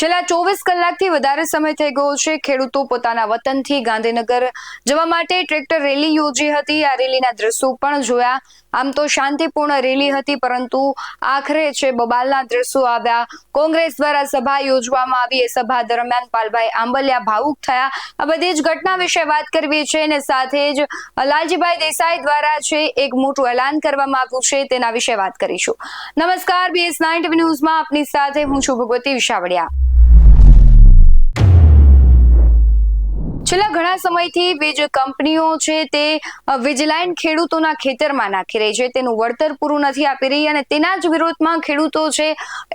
છેલ્લા 24 કલાકથી વધારે સમય થઈ ગયો છે ખેડૂતો પોતાના વતનથી ગાંધીનગર જવા માટે ટ્રેક્ટર રેલી યોજી હતી। આ રેલીના દ્રશ્યો પણ જોયા। આમ તો શાંતિપૂર્ણ રેલી હતી, પરંતુ આખરે છે બબાલના દ્રશ્યો આવ્યા। કોંગ્રેસ દ્વારા સભા યોજવામાં આવી। એ સભા દરમિયાન પાલભાઈ આંબલિયા ભાવુક થયા। આ બધી જ ઘટના વિશે વાત કરવી છે અને સાથે જ લાલજીભાઈ દેસાઈ દ્વારા છે એક મોટું એલાન કરવામાં આવ્યું છે, તેના વિશે વાત કરીશું। નમસ્કાર, BS9 TV ન્યૂઝમાં આપની સાથે હું છું ભગવતી વિશાવડિયા। છેલ્લા ઘણા સમયથી વીજ કંપનીઓ છે તે વીજ લાઈન ખેડૂતોના ખેતરમાં નાખી રહી છે, તેનું વળતર પૂરું નથી આપી રહી અને તેના જ વિરોધમાં ખેડૂતો છે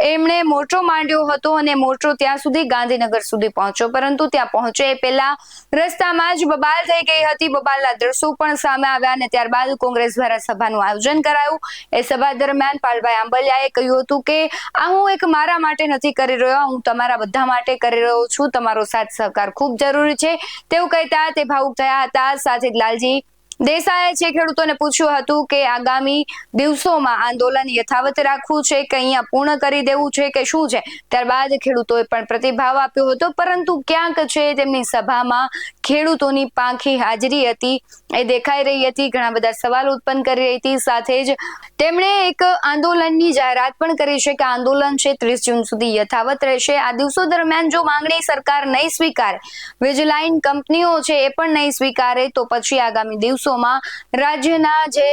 એમણે મોરચો માંડ્યો હતો અને મોરચો ત્યાં સુધી ગાંધીનગર સુધી પહોંચ્યો, પરંતુ ત્યાં પહોંચે એ પહેલા રસ્તામાં જ બબાલ થઈ ગઈ હતી। બબાલના દ્રશ્યો પણ સામે આવ્યા અને ત્યારબાદ કોંગ્રેસ દ્વારા સભાનું આયોજન કરાયું। એ સભા દરમિયાન પાલભાઈ આંબલિયાએ કહ્યું હતું કે આ હું એક મારા માટે નથી કરી રહ્યો, હું તમારા બધા માટે કરી રહ્યો છું। તમારો સાથ સહકાર ખૂબ જરૂરી છે તેવું કહેતા તે ભાવુક થયા હતા। સાથે જ લાલજી દેસાઈએ છે ખેડૂતોને પૂછ્યું હતું કે આગામી દિવસોમાં આંદોલન યથાવત રાખવું છે કે અહીંયા પૂર્ણ કરી દેવું છે કે શું છે। ત્યારબાદ ખેડૂતોએ પણ પ્રતિભાવ આપ્યો હતો, પરંતુ ક્યાંક છે તેમની સભામાં ખેડૂતોની પાંખી હાજરી હતી એ દેખાઈ રહી હતી। ઘણા બધા સવાલ ઉત્પન્ન કરી રહી હતી। સાથે જ તેમણે એક આંદોલનની જાહેરાત પણ કરી છે કે આંદોલન છે 30 જૂન સુધી યથાવત રહેશે। આ દિવસો દરમિયાન જો માંગણી સરકાર નહીં સ્વીકારે, વીજ લાઈન કંપનીઓ છે એ પણ નહીં સ્વીકારે, તો પછી આગામી દિવસોમાં રાજ્યના જે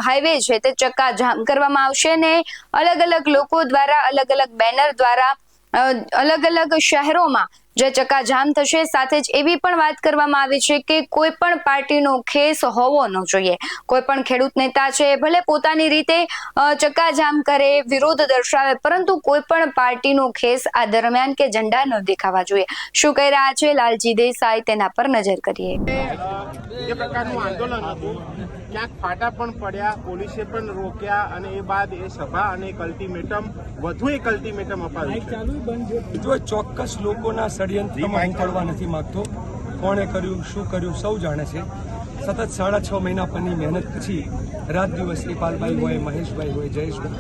હાઈવે છે તે ચક્કાજામ કરવામાં આવશે ને અલગ અલગ લોકો દ્વારા, અલગ અલગ બેનર દ્વારા અલગ અલગ શહેરોમાં જે ચક્કાજામ થશે। સાથે જ એવી પણ વાત કરવામાં આવી છે કે કોઈ પણ પાર્ટીનો ખેસ હોવો ન જોઈએ। કોઈ પણ ખેડૂત નેતા છે ભલે પોતાની રીતે ચક્કાજામ કરે, વિરોધ દર્શાવે, પરંતુ કોઈ પણ પાર્ટીનો ખેસ આ દરમિયાન કે ઝંડા ન દેખાવા જોઈએ। શું કહી રહ્યા છે લાલજી દેસાઈ, તેના પર નજર કરીએ। જે પ્રકારનું આંદોલન હતું, ક્યાંક ફાટા પણ પડ્યા, પોલીસે પણ રોક્યા અને એ બાદ એ સભા અને એક અલ્ટિમેટમ, વધુ એક અલ્ટિમેટમ અપાયું છે। જો ચોક્કસ લોકોના ષડયંત્રમાં હું પડવા નથી માંગતો। કોણે કર્યું, શું કર્યું, સૌ જાણે છે। સતત 6.5 મહિના પરની મહેનત પછી રાત દિવસ એ પાલભાઈ હોય, મહેશભાઈ હોય, જયેશભાઈ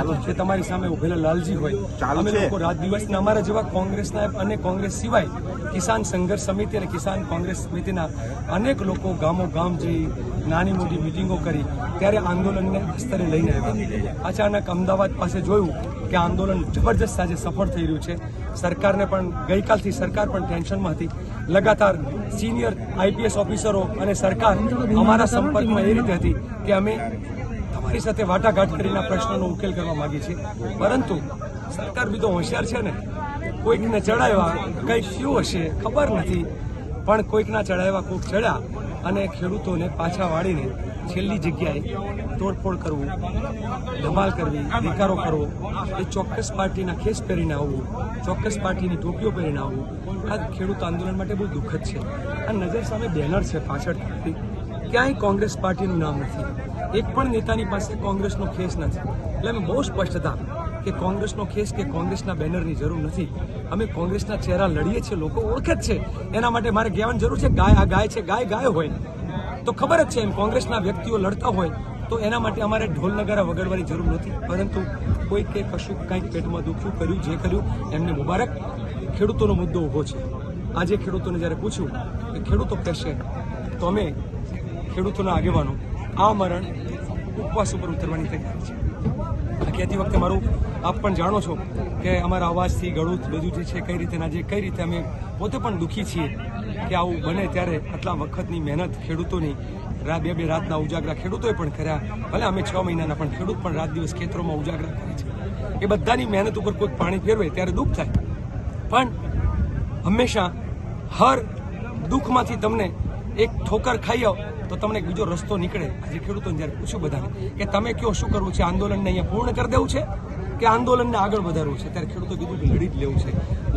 હોય, કે તમારી સામે ઉભેલા લાલજી હોય, અમે લોકો રાત દિવસના અમારા જેવા કોંગ્રેસના અને કોંગ્રેસ સિવાય કિસાન સંઘર્ષ સમિતિ અને કિસાન કોંગ્રેસ સમિતિના અનેક લોકો ગામો ગામ જઈ નાની મોટી મિટિંગો કરી ત્યારે આંદોલનને સ્તરે લઈને આવ્યા। અચાનક અમદાવાદ પાસે જોયું કે આંદોલન જબરજસ્ત આજે સફળ થઈ રહ્યું છે। સરકારને પણ ગઈકાલથી સરકાર પણ ટેન્શનમાં હતી। લગાતાર સિનિયર IPS ઓફિસરો અને સરકાર અમારા સંપર્કમાં એ રીતે હતી કે અમે તમારી સાથે વાટાઘાટ કરીને પ્રશ્નોનો ઉકેલ કરવા માંગીએ છીએ, પરંતુ સરકાર બી તો હોશિયાર છે ને। કોઈકને ચડાવ્યા, કંઈક થયું હશે ખબર નથી, પણ કોઈકના ચડાવ્યા, કોઈક ચડ્યા અને ખેડૂતોને પાછા વાળીને છેલ્લી જગ્યાએ તોડફોડ કરવું, ધમાલ કરવી, દેકારો કરવો, એ ચોક્કસ પાર્ટીના ખેસ પહેરીને આવવું, ચોક્કસ પાર્ટીની ટોપીઓ પહેરીને આવવું, આ ખેડૂત આંદોલન માટે બહુ દુઃખદ છે। આ નજર સામે બેનર છે પાછળ, ક્યાંય કોંગ્રેસ પાર્ટીનું નામ નથી, એક પણ નેતાની પાસે કોંગ્રેસનો ખેસ નથી। એટલે અમે બહુ સ્પષ્ટ હતા કે કોંગ્રેસનો ખેસ કે કોંગ્રેસના બેનરની જરૂર નથી। અમે કોંગ્રેસના ચહેરા લડીએ છીએ, લોકો ઓળખે જ છે, એના માટે મારે કહેવાની જરૂર છે ગાય આ ગાય છે, ગાય ગાય હોય તો ખબર જ છે। એમ કોંગ્રેસના વ્યક્તિઓ લડતા હોય તો એના માટે અમારે ઢોલ નગારા વગાડવાની જરૂર નથી, પરંતુ કોઈ કે કશું કંઈક પેટમાં દુખ્યું, કર્યું જે કર્યું એમને મુબારક। ખેડૂતોનો મુદ્દો ઊભો છે। આજે ખેડૂતોને જ્યારે પૂછ્યું કે ખેડૂતો કહેશે તો અમે ખેડૂતોના આગેવાનો આ મરણ ઉપવાસ ઉપર ઉતરવાની તૈયારી છે। આ કહેતી વખતે મારું આપ પણ જાણો છો કે અમારા અવાજથી ગળું બધું જે છે કઈ રીતે આજે કઈ રીતે અમે પોતે પણ દુઃખી છીએ કે આવું બને ત્યારે આટલા વખતની મહેનત ખેડૂતોની, બે રાતના ઉજાગરા ખેડૂતોએ પણ કર્યા, ભલે અમે 6 મહિનાના, પણ ખેડૂત પણ રાત દિવસ ખેતરોમાં ઉજાગરા કરે છે। એ બધાની મહેનત ઉપર કોઈ પાણી ફેરવે ત્યારે દુઃખ થાય, પણ હંમેશા હર દુઃખમાંથી તમને એક ઠોકર ખાઈ આવો તો તમને એક બીજો રસ્તો નીકળે। આજે ખેડૂતોને જ્યારે પૂછ્યું બધાને કે તમે કયો શું કરવું છે, આંદોલનને અહીંયા પૂર્ણ કરી દેવું છે કે આંદોલનને આગળ વધારવું છે, ત્યારે ખેડૂતો કીધું કે લડી જ લેવું છે।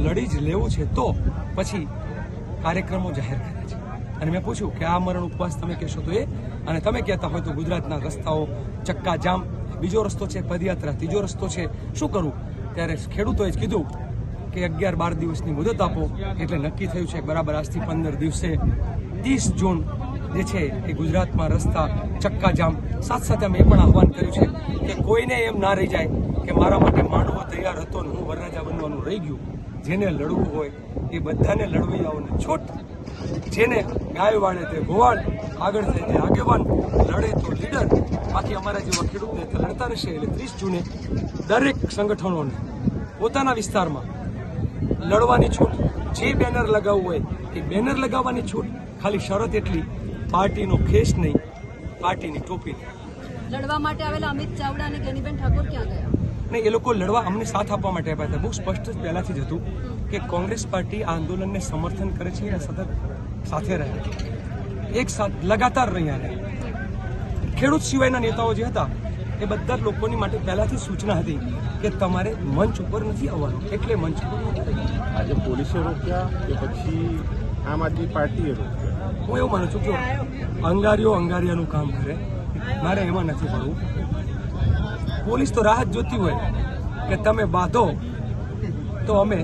લડી જ લેવું છે તો પછી કાર્યક્રમો જાહેર કર્યા છે અને મેં પૂછ્યું કે આ મરણ ઉપવાસ તમે કહેશો તો એ, અને તમે કહેતા હોય તો ગુજરાતના રસ્તાઓ ચક્કાજામ, બીજો રસ્તો છે પદયાત્રા, ત્રીજો રસ્તો છે શું કરવું, ત્યારે ખેડૂતોએ જ કીધું કે 11-12 દિવસની મુદત આપો। એટલે નક્કી થયું છે બરાબર આજથી 15 દિવસે 30 જૂન જે છે એ ગુજરાતમાં રસ્તા ચક્કાજામ। સાથે સાથે અમે એ પણ આહવાન કર્યું છે કે કોઈને એમ ના રહી જાય કે મારા માટે માંડવો તૈયાર હતો ને હું વરરાજા બનવાનું રહી ગયું. જેને લડવું હોય એ બધાને લડવૈયાઓને છૂટ. જેને ગાય વાળે તે ગોવાળ, આગળ થાય તે આગેવાન, લડે તો લીડર. બાકી અમારા જેવા ખેડૂત નેતા લડતા રહેશે. એટલે 30 જૂને દરેક સંગઠનોને પોતાના વિસ્તારમાં લડવાની છૂટ. જે બેનર લગાવવું હોય એ બેનર લગાવવાની છૂટ. ખાલી શરત એટલી, પાર્ટીનો ખેસ નહીં, પાર્ટીની ટોપી નહીં. લડવા માટે આવેલા અમિત ચાવડા અને ગેનીબેન ઠાકોર ક્યાં ગયા? ને એ લોકો લડવા અમને સાથ આપવા માટે આપ્યા હતા. બહુ સ્પષ્ટ પહેલાથી જ હતું કે કોંગ્રેસ પાર્ટી આ આંદોલનને સમર્થન કરે છે અને સતત સાથે રહે, એક સાથ લગાતાર રહ્યા રહે. ખેડૂત સિવાયના નેતાઓ જે હતા એ બધા જ લોકોની માટે પહેલાથી સૂચના હતી કે તમારે મંચ ઉપર નથી આવવાનું, એટલે મંચ ઉપર નહોતા. આજે પોલીસે રોક્યા કે પછી આમ આદમી પાર્ટીએ રોક્યા? હું એવું માનું છું કે અંગારીઓ અંગારિયાનું કામ કરે, મારે એમાં નથી પડવું. પોલીસ તો રાહ જ જોતી હોય કે તમે બાંધો તો અમે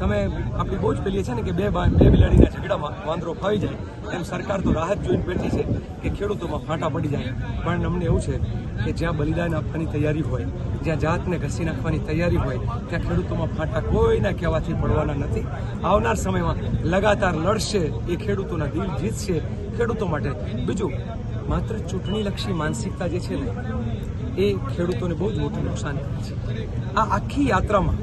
તમે આપણી બહુ જ પેલી છે ને કે બે બિલાડીના ઝઘડામાં વાંદરો ફાવી જાય, એમ સરકાર તો રાહ જ જોઈને બેઠી છે કે ખેડૂતોમાં ફાંટા પડી જાય. પણ અમને એવું છે કે જ્યાં બલિદાન આપવાની તૈયારી હોય, જ્યાં જાતને ઘસી નાખવાની તૈયારી હોય, ત્યાં ખેડૂતોમાં ફાંટા કોઈના કહેવાથી પડવાના નથી. આવનાર સમયમાં લગાતાર લડશે, એ ખેડૂતોના દિલ જીતશે ખેડૂતો માટે. બીજું, માત્ર ચૂંટણીલક્ષી માનસિકતા જે છે ને એ ખેડૂતોને બહુ જ મોટું નુકસાન કરે છે. આ આખી યાત્રામાં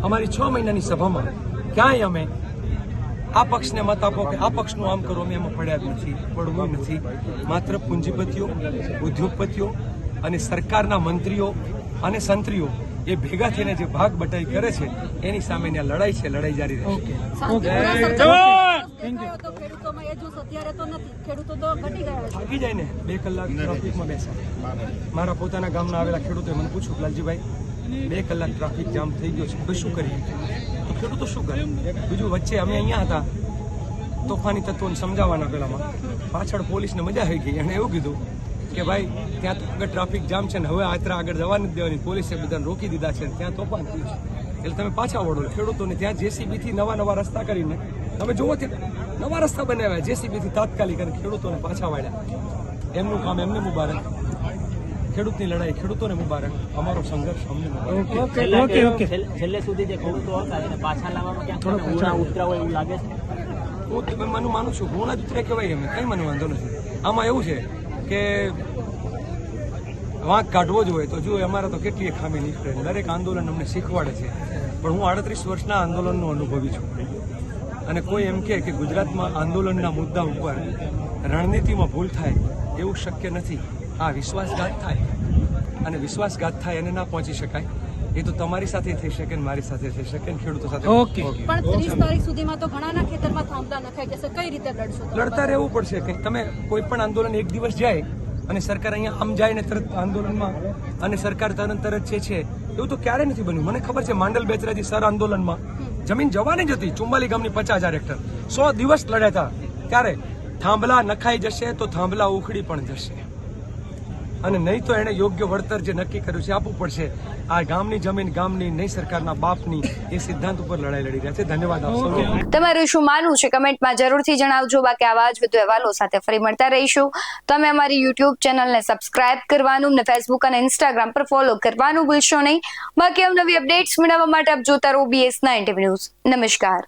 અમારી 6 મહિનાની સભામાં ક્યાંય અમે આ પક્ષને મત આપો કે આ પક્ષનું આમ કરો અમે એમાં પડ્યા જ નથી, પડવું નથી. માત્ર પૂંજીપતિઓ, ઉદ્યોગપતિઓ અને સરકારના મંત્રીઓ અને સંત્રીઓ એ ભેગા થઈને જે ભાગ બટાઈ કરે છે એની સામેની આ લડાઈ છે, લડાઈ જારી રહેશે. ખેડૂતોમાં એ જૂથ અત્યારે તો નથી, ખેડૂતો તો ઘટી ગયા છે. થાકી જાય ને 2 કલાક ટ્રાફિકમાં બેસે. મારા પોતાના ગામના આવેલા ખેડૂતોએ મને પૂછ્યું, લાલજીભાઈ 2 કલાક ટ્રાફિક જામ થઈ ગયો છે, હવે શું કરીએ? તો ખેડૂતો શું કરે? બીજું, વચ્ચે અમે અહીંયા હતા તોફાની તત્વોને સમજાવવાના પેલામાં, પાછળ પોલીસને મજા આવી ગઈ. એણે એવું કીધું કે ભાઈ ત્યાં તો આગળ ટ્રાફિક જામ છે ને હવે યાત્રા આગળ જવા નથી દેવાની, પોલીસે બધાને રોકી દીધા છે, ત્યાં તોફાન થયું છે, એટલે તમે પાછા વળો. ખેડૂતોને ત્યાં જેસીબીથી નવા રસ્તા કરીને તમે જુઓ ત્યાં નવા રસ્તા બનાવ્યા, જેસીબીથી તાત્કાલિક, અને ખેડૂતોને પાછા વાળ્યા. એમનું કામ એમને મુબારક, ખેડૂતની લડાઈ ખેડૂતોને મુબારક, અમારો સંઘર્ષ અમને મુબારક. છેલ્લે સુધી જે ખેડૂતો હતા એને પાછા લાવવામાં ક્યાંક ગુણા ઉતરા હોય એવું લાગે છે? હું માનું છું ગુણા જ ઉતરે કહેવાય, એમ કંઈ મને વાંધો નથી. આમાં એવું છે કે વાંક કાઢવો જ હોય તો જો અમારા તો કેટલી ખામી નીકળે. દરેક આંદોલન અમને શીખવાડે છે. પણ હું 38 વર્ષના આંદોલનનો અનુભવી છું, અને કોઈ એમ કે ગુજરાતમાં આંદોલનના મુદ્દા ઉપર રણનીતિમાં ભૂલ થાય એવું શક્ય નથી. આ વિશ્વાસઘાત થાય, અને વિશ્વાસઘાત થાય એને ના પહોંચી શકાય. એ તો તમારી સાથે થઈ શકે ને મારી સાથે થઈ શકે ને ખેડૂતો સાથે. પણ 30 તારીખ સુધીમાં તો ઘણાના ખેતરમાં થાંભલા નખાઈ જશે, કઈ રીતે લડશો? લડતા રહેવું પડશે. કંઈ તમે કોઈ પણ આંદોલન એક દિવસ જાય અને સરકાર અહીંયા આમ જાય ને તરત આંદોલનમાં અને સરકાર તરત છે એવું તો ક્યારે નથી બન્યું. મને ખબર છે માંડલ બેચરાજી સર આંદોલનમાં જમીન જવાની જ હતી, 44 ગામની 50,000 હેક્ટર, 100 દિવસ લડ્યા હતા. ત્યારે થાંભલા નખાઈ જશે તો થાંભલા ઉખડી પણ જશે, અને નહીં તો એને યોગ્ય વળતર જે નક્કી કર્યું છે આપવું પડશે. આ ગામની જમીન ગામની, નહીં સરકારના બાપની, એ સિદ્ધાંત ઉપર લડાઈ લડી રહ્યા છે. ધન્યવાદ આપશો. તમારું શું માનવું છે કમેન્ટમાં જરૂરથી જણાવજો. બાકી આવા જ વધુ અહેવાલો સાથે ફરી મળતા રહીશું. તમે અમારી યુટ્યુબ ચેનલને સબસ્ક્રાઇબ કરવાનું ને ફેસબુક અને ઇન્સ્ટાગ્રામ પર ફોલો કરવાનું ભૂલશો નહીં. બાકી અવનવી અપડેટ્સ મેળવવા માટે આપ જોતા રહો BS9 ન્યૂઝ. નમસ્કાર.